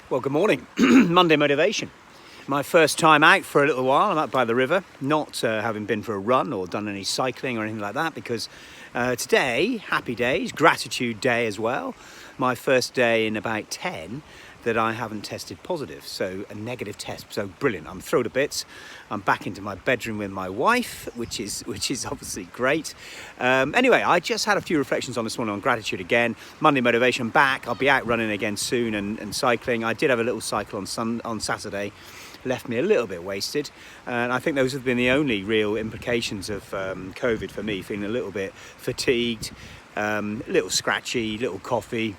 Well, good morning. Monday motivation. My first time out for a little while. I'm up by the river, not having been for a run or done any cycling or anything like that, because today, happy days, gratitude day as well. My first day in about 10 that I haven't tested positive, so a negative test. So brilliant. I'm thrilled to bits. I'm back into my bedroom with my wife, which is obviously great. Anyway, I just had a few reflections on this morning on gratitude again. Monday motivation back. I'll be out running again soon and cycling. I did have a little cycle on Saturday. Left me a little bit wasted, and I think those have been the only real implications of COVID for me, feeling a little bit fatigued, a little scratchy, little coffee,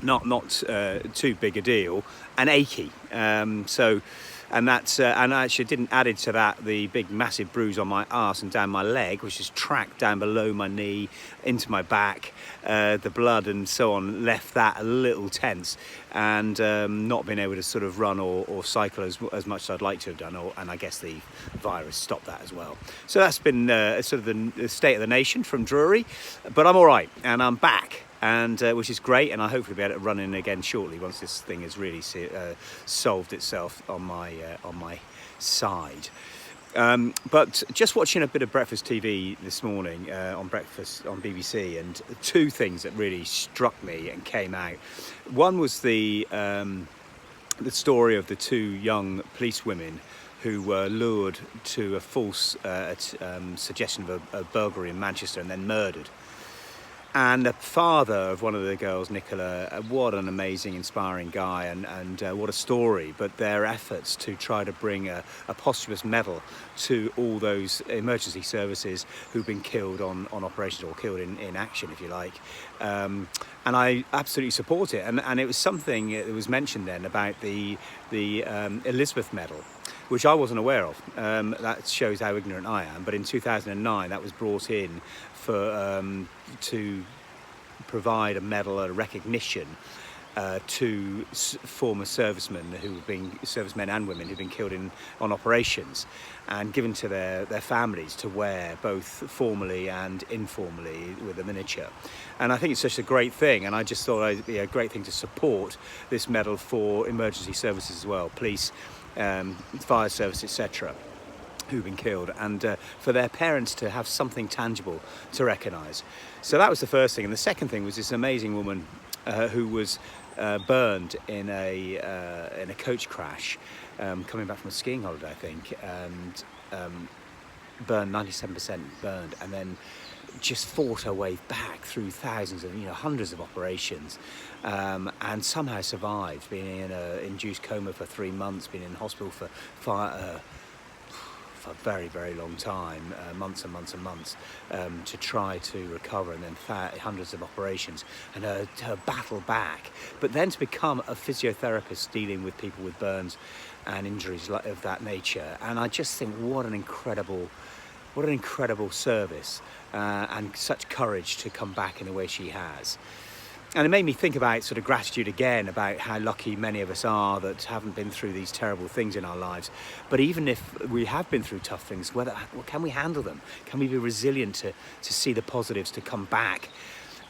not too big a deal, and achy. And I actually didn't added to that the big massive bruise on my arse and down my leg, which is tracked down below my knee into my back. The blood and so on left that a little tense, and not being able to sort of run or cycle as much as I'd like to have done, and I guess the virus stopped that as well. So that's been sort of the state of the nation from Drury, but I'm all right and I'm back. And which is great, and I hopefully be able to run in again shortly once this thing has really solved itself on my side. But just watching a bit of breakfast TV this morning on breakfast on BBC, and two things that really struck me and came out. One was the story of the two young police women who were lured to a false suggestion of a burglary in Manchester and then murdered. And the father of one of the girls, Nicola, what an amazing, inspiring guy, and what a story. But their efforts to try to bring a posthumous medal to all those emergency services who've been killed on operations, or killed in action, if you like. And I absolutely support it. And it was something that was mentioned then about the Elizabeth Medal, which I wasn't aware of. That shows how ignorant I am. But in 2009, that was brought in for to provide a medal, a recognition to former servicemen and women who've been killed on operations, and given to their families to wear both formally and informally with a miniature. And I think it's such a great thing, and I just thought it'd be a great thing to support this medal for emergency services as well, police, fire service, etc., who've been killed, and for their parents to have something tangible to recognise. So that was the first thing. And the second thing was this amazing woman who was burned in a coach crash, coming back from a skiing holiday, I think, and burned 97% burned, and then just fought her way back through thousands of, hundreds of operations, and somehow survived, being in an induced coma for 3 months, being in hospital for a very, very long time, months and months and months, to try to recover, and then hundreds of operations, and her battle back. But then to become a physiotherapist dealing with people with burns and injuries of that nature. And I just think what an incredible service, and such courage to come back in the way she has. And it made me think about sort of gratitude again, about how lucky many of us are that haven't been through these terrible things in our lives. But even if we have been through tough things, can we handle them? Can we be resilient to see the positives, to come back?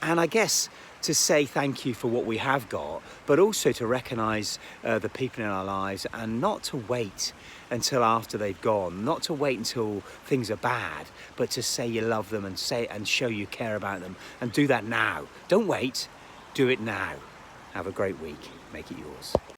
And I guess to say thank you for what we have got, but also to recognise the people in our lives, and not to wait until after they've gone, not to wait until things are bad, but to say you love them and show you care about them, and do that now. Don't wait. Do it now. Have a great week. Make it yours.